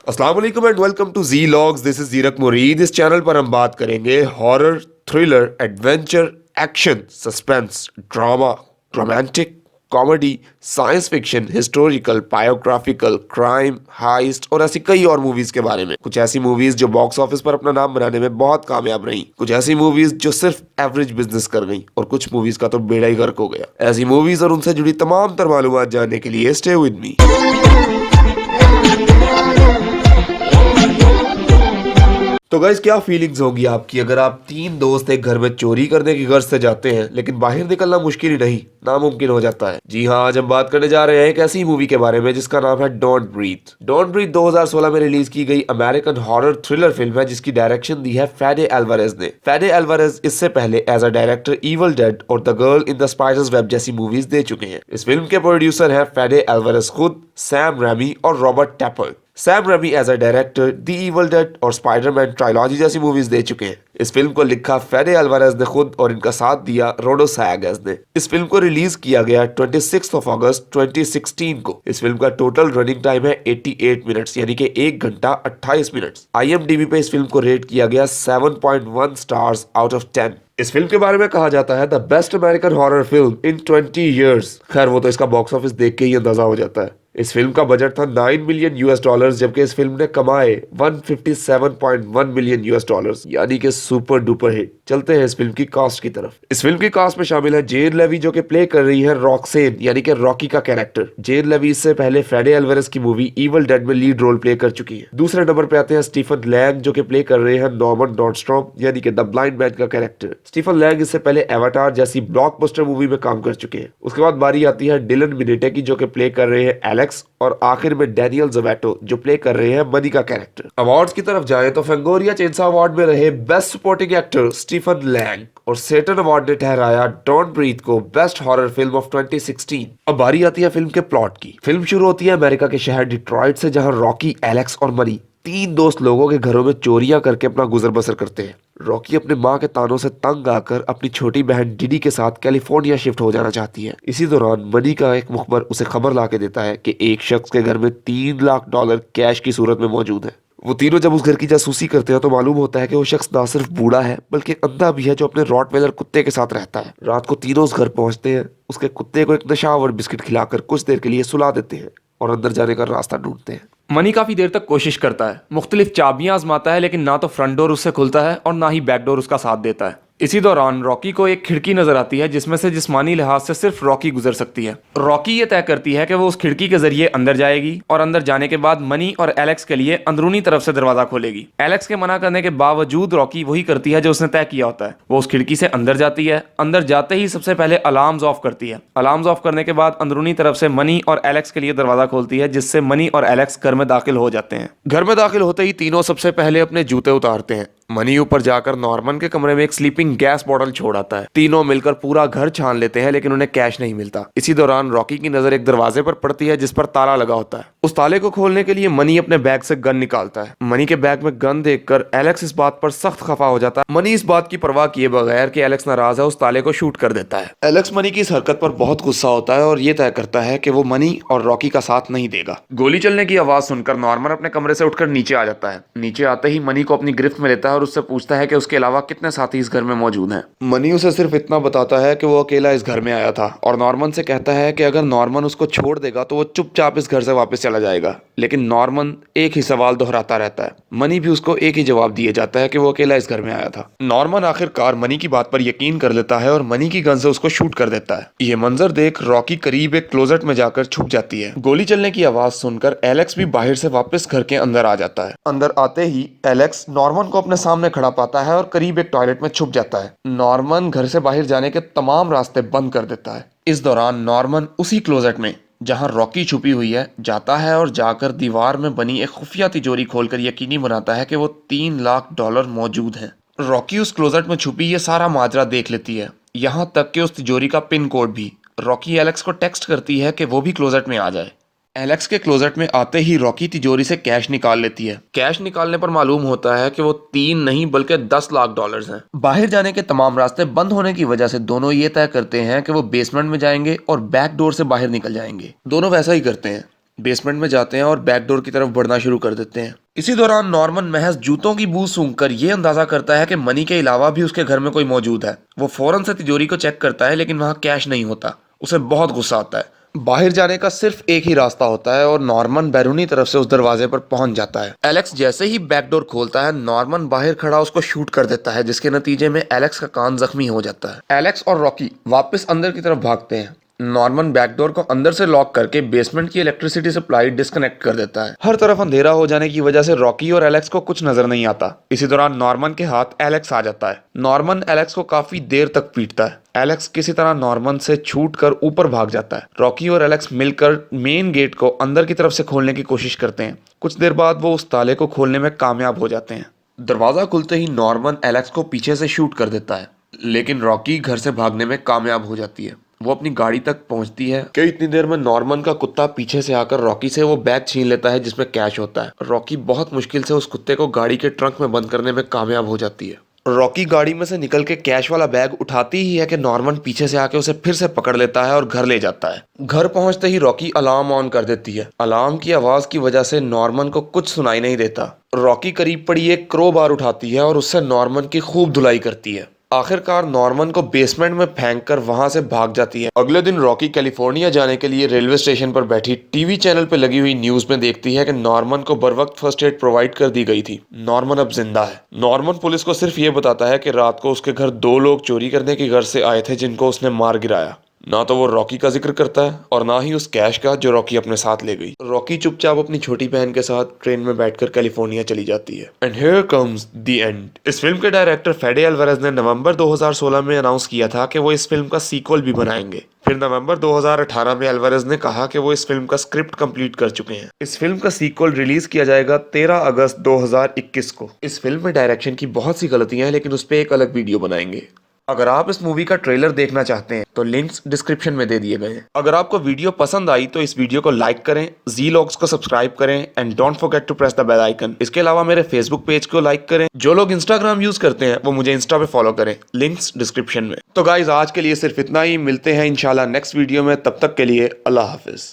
अस्सलाम वालेकुम and welcome to G logs. This is Zeerak Mureed. इस चैनल पर हम बात करेंगे horror, thriller, adventure, action, suspense, drama, romantic, comedy, science fiction, historical, biographical, crime, heist और ऐसी कई और मूवीज के बारे में। कुछ ऐसी मूवीज जो बॉक्स ऑफिस पर अपना नाम बनाने में बहुत कामयाब रही, कुछ ऐसी मूवीज जो सिर्फ एवरेज बिजनेस कर गई और कुछ मूवीज का तो बेड़ा ही गर्क हो गया। ऐसी मूवीज और उनसे जुड़ी तमाम तर मालूमात जानने के लिए स्टे विद मी। तो गाइस, क्या फीलिंग्स होगी आपकी अगर आप तीन दोस्त एक घर में चोरी करने की गर्ज से जाते हैं लेकिन बाहर निकलना मुश्किल ही नहीं, नामुमकिन हो जाता है। जी हाँ, आज हम बात करने जा रहे हैं एक ऐसी मूवी के बारे में जिसका नाम है डोंट ब्रीथ। डोंट ब्रीथ 2016 में रिलीज की गई अमेरिकन हॉरर थ्रिलर फिल्म है जिसकी डायरेक्शन दी है फेडे एल्वारेज ने। फेडे एल्वारेज इससे पहले as a director Evil Dead और the girl in the spider's web जैसी मूवीज दे चुके हैं। इस फिल्म के प्रोड्यूसर है फेडे एल्वारेज खुद, सैम रेमी और Robert Tapert. Sam Raimi as a director the Evil Dead और स्पाइडरमैन ट्रायलॉजी जैसी मूवीज दे चुके हैं। इस फिल्म को लिखा फेडे अल्वारेज ने खुद और इनका साथ दिया रोडो सायागेस ने। इस फिल्म को रिलीज किया गया 26 अगस्त 2016 को। इस फिल्म का टोटल रनिंग टाइम है 88 मिनट्स यानी कि 1 घंटा 28 मिनट। IMDb पे इस फिल्म को रेट किया गया 7.1 स्टार्स आउट ऑफ 10। इस फिल्म के बारे में कहा जाता है the best American horror film in 20 years. खैर, वो तो इसका बॉक्स ऑफिस देख के ही अंदाजा हो जाता है। इस फिल्म का बजट था $9 मिलियन जबकि इस फिल्म ने कमाए $157.1 मिलियन यानी कि सुपर डुपर हिट। चलते हैं इस फिल्म की कास्ट की तरफ। इस फिल्म की कास्ट में शामिल है जेन लेवी जो कि प्ले कर रही है रॉक्सेन यानी कि रॉकी का कैरेक्टर। जेन लेवी इससे पहले फेडे एल्वारेज की मूवी इविल डेड में लीड रोल प्ले कर चुकी है। दूसरे नंबर पे आते हैं स्टीफन लैंग जो कि प्ले कर रहे हैं नॉर्मन नॉर्डस्ट्रॉम यानी कि द ब्लाइंड मैन का कैरेक्टर। स्टीफन लैंग इससे पहले एवाटार जैसी ब्लॉकबस्टर मूवी में काम कर चुके हैं। उसके बाद बारी आती है डिलन मिनेटे की जो कि प्ले कर रहे हैं एलेक्स, और आखिर में डैनियल ज़ोवैटो जो प्ले कर रहे हैं मनी का कैरेक्टर। अवार्ड्स की तरफ जाएं तो फैंगोरिया चेंसा अवार्ड में रहे best supporting actor Stephen Lang और सेटन अवार्ड ने ठहराया डोंट ब्रीथ को बेस्ट हॉरर फिल्म ऑफ 2016। अब बारी आती है फिल्म के प्लॉट की। फिल्म शुरू होती है अमेरिका के शहर डिट्रॉइट से जहां रॉकी, एलेक्स और मनी तीन दोस्त लोगों के घरों में चोरियां करके अपना गुजर बसर करते हैं। रॉकी अपने माँ के तानों से तंग आकर अपनी छोटी बहन डिडी के साथ कैलिफोर्निया शिफ्ट हो जाना चाहती है। इसी दौरान मनी का एक मुखबर उसे खबर ला के देता है कि एक शख्स के घर में $3 लाख कैश की सूरत में मौजूद है। वो तीनों जब उस घर की जासूसी करते हैं तो मालूम होता है कि वो शख्स ना सिर्फ बूढ़ा है बल्कि अंधा भी है जो अपने रॉटवेलर कुत्ते के साथ रहता है। रात को तीनों उस घर पहुंचते हैं, उसके कुत्ते को एक नशावर बिस्किट खिलाकर कुछ देर के लिए सुला देते हैं और अंदर जाने का रास्ता ढूंढते हैं। मनी काफी देर तक कोशिश करता है, मुख्तलिफ चाबियां आजमाता है लेकिन ना तो फ्रंट डोर उससे खुलता है और ना ही बैक डोर उसका साथ देता है। इसी दौरान रॉकी को एक खिड़की नजर आती है जिसमें से जिस्मानी लिहाज से सिर्फ रॉकी गुजर सकती है। रॉकी ये तय करती है कि वो उस खिड़की के जरिए अंदर जाएगी और अंदर जाने के बाद मनी और एलेक्स के लिए अंदरूनी तरफ से दरवाजा खोलेगी। एलेक्स के मना करने के बावजूद रॉकी वही करती है जो उसने तय किया होता है। वो उस खिड़की से अंदर जाती है। अंदर जाते ही सबसे पहले अलार्म्स ऑफ करती है। अलार्म्स ऑफ करने के बाद अंदरूनी तरफ से मनी और एलेक्स के लिए दरवाजा खोलती है जिससे मनी और एलेक्स घर में दाखिल हो जाते हैं। घर में दाखिल होते ही तीनों सबसे पहले अपने जूते उतारते हैं। मनी ऊपर जाकर नॉर्मन के कमरे में एक स्लीपिंग गैस बॉटल छोड़ आता है। तीनों मिलकर पूरा घर छान लेते हैं लेकिन उन्हें कैश नहीं मिलता। इसी दौरान रॉकी की नजर एक दरवाजे पर पड़ती है जिस पर ताला लगा होता है। उस ताले को खोलने के लिए मनी अपने बैग से गन निकालता है। मनी के बैग में गन देखकर एलेक्स इस बात पर सख्त खफा हो जाता है। मनी इस बात की परवाह किए बगैर कि एलेक्स नाराज है उस ताले को शूट कर देता है। एलेक्स मनी की इस हरकत पर बहुत गुस्सा होता है और ये तय करता है कि वो मनी और रॉकी का साथ नहीं देगा। गोली चलने की आवाज सुनकर नॉर्मन अपने कमरे से उठकर नीचे आ जाता है। नीचे आते ही मनी को अपनी गिरफ्त में लेता है और उससे पूछता है कि उसके अलावा कितने साथी इस घर में मौजूद हैं। मनी उसे सिर्फ इतना बताता है कि वो अकेला इस घर में आया था और नॉर्मन से कहता है कि अगर नॉर्मन उसको छोड़ देगा तो वो चुपचाप इस घर से वापस चला जाएगा। लेकिन नॉर्मन एक ही सवाल दोहराता रहता है। मनी भी उसको एक ही जवाब दिए जाता है कि वो अकेला इस घर में आया था। नॉर्मन आखिरकार मनी की बात पर यकीन कर लेता है और मनी की गन से उसको शूट कर देता है। ये मंजर देख रॉकी करीब एक क्लोजेट में जाकर छुप जाती है। गोली चलने की आवाज सुनकर एलेक्स भी बाहर से वापस घर के अंदर आ जाता है। अंदर आते ही एलेक्स नॉर्मन को अपने सामने खड़ा पाता है और करीब एक टॉयलेट में छुप जाता है। नॉर्मन घर से बाहर जाने के तमाम रास्ते बंद कर देता है। इस दौरान नॉर्मन उसी क्लोजेट में जहां रॉकी छुपी हुई है जाता है और जाकर दीवार में बनी एक खुफिया तिजोरी खोलकर यकीनी बनाता है कि वो $3 लाख मौजूद हैं। रॉकी उस क्लोजेट में छुपी ये सारा माजरा देख लेती है, यहाँ तक कि उस तिजोरी का पिन कोड भी। रॉकी एलेक्स को टेक्स्ट करती है कि वो भी क्लोजेट में आ जाए। एलेक्स के क्लोजेट में आते ही रॉकी तिजोरी से कैश निकाल लेती है। कैश निकालने पर मालूम होता है कि वो 3 नहीं बल्कि $10 लाख हैं। बाहर जाने के तमाम रास्ते बंद होने की वजह से दोनों ये तय करते हैं कि वो बेसमेंट में जाएंगे और बैक डोर से बाहर निकल जाएंगे। दोनों वैसा ही करते हैं। बेसमेंट में जाते हैं और बैकडोर की तरफ बढ़ना शुरू कर देते हैं। इसी दौरान नॉर्मन महज जूतों की बू सूंघकर ये अंदाजा करता है कि मनी के अलावा भी उसके घर में कोई मौजूद है। वो फौरन से तिजोरी को चेक करता है लेकिन वहां कैश नहीं होता। उसे बहुत गुस्सा आता है। बाहर जाने का सिर्फ एक ही रास्ता होता है और नॉर्मन बैरूनी तरफ से उस दरवाजे पर पहुंच जाता है। एलेक्स जैसे ही बैकडोर खोलता है, नॉर्मन बाहर खड़ा उसको शूट कर देता है, जिसके नतीजे में एलेक्स का कान जख्मी हो जाता है। एलेक्स और रॉकी वापस अंदर की तरफ भागते हैं। नॉर्मन बैकडोर को अंदर से लॉक करके बेसमेंट की इलेक्ट्रिसिटी सप्लाई डिस्कनेक्ट कर देता है। हर तरफ अंधेरा हो जाने की वजह से रॉकी और एलेक्स को कुछ नजर नहीं आता। इसी दौरान नॉर्मन के हाथ एलेक्स आ जाता है। नॉर्मन एलेक्स को काफी देर तक पीटता है। एलेक्स किसी तरह नॉर्मन से छूटकर ऊपर भाग जाता है। रॉकी और एलेक्स मिलकर मेन गेट को अंदर की तरफ से खोलने की कोशिश करते हैं। कुछ देर बाद वो उस ताले को खोलने में कामयाब हो जाते हैं। दरवाजा खुलते ही नॉर्मन एलेक्स को पीछे से शूट कर देता है, लेकिन रॉकी घर से भागने में कामयाब हो जाती है। वो अपनी गाड़ी तक पहुंचती है कि इतनी देर में नॉर्मन का कुत्ता पीछे से आकर रॉकी से वो बैग छीन लेता है जिसमें कैश होता है। रॉकी बहुत मुश्किल से उस कुत्ते को गाड़ी के ट्रंक में बंद करने में कामयाब हो जाती है। रॉकी गाड़ी में से निकल के कैश वाला बैग उठाती ही है कि नॉर्मन पीछे से आके उसे फिर से पकड़ लेता है और घर ले जाता है। घर पहुंचते ही रॉकी अलार्म ऑन कर देती है। अलार्म की आवाज की वजह से नॉर्मन को कुछ सुनाई नहीं देता। रॉकी करीब पड़ी एक क्रोबार उठाती है और उससे नॉर्मन की खूब धुलाई करती है। आखिरकार नॉर्मन को बेसमेंट में फेंककर वहां से भाग जाती है। अगले दिन रॉकी कैलिफोर्निया जाने के लिए रेलवे स्टेशन पर बैठी टीवी चैनल पर लगी हुई न्यूज में देखती है कि नॉर्मन को बर वक्त फर्स्ट एड प्रोवाइड कर दी गई थी। नॉर्मन अब जिंदा है। नॉर्मन पुलिस को सिर्फ ये बताता है कि रात को उसके घर 2 लोग चोरी करने की गर्ज से आए थे जिनको उसने मार गिराया। ना तो वो रॉकी का जिक्र करता है और ना ही उस कैश का जो रॉकी अपने साथ ले गई। रॉकी चुपचाप अपनी छोटी बहन के साथ ट्रेन में बैठकर कैलिफोर्निया चली जाती है। And here comes the end. इस फिल्म के डायरेक्टर फेडे अल्वारेज ने नवंबर 2016 में अनाउंस किया था कि वो इस फिल्म का सीक्वल भी बनाएंगे। फिर नवंबर 2018 में अल्वारेज ने कहा कि वो इस फिल्म का स्क्रिप्ट कंप्लीट कर चुके हैं। इस फिल्म का सीक्वल रिलीज किया जाएगा 13 अगस्त 2021 को। इस फिल्म में डायरेक्शन की बहुत सी गलतियां हैं, लेकिन उस पर एक अलग वीडियो बनाएंगे। अगर आप इस मूवी का ट्रेलर देखना चाहते हैं तो लिंक्स डिस्क्रिप्शन में दे दिए गए हैं। अगर आपको वीडियो पसंद आई तो इस वीडियो को लाइक करें, ज़ीलॉग्स को सब्सक्राइब करें and don't forget to press the bell icon. इसके अलावा मेरे फेसबुक पेज को लाइक करें। जो लोग इंस्टाग्राम यूज करते हैं वो मुझे इंस्टा पे फॉलो करें, लिंक्स डिस्क्रिप्शन में। तो गाइज आज के लिए सिर्फ इतना ही। मिलते हैं इंशाल्लाह नेक्स्ट वीडियो में। तब तक के लिए अल्लाह हाफिज।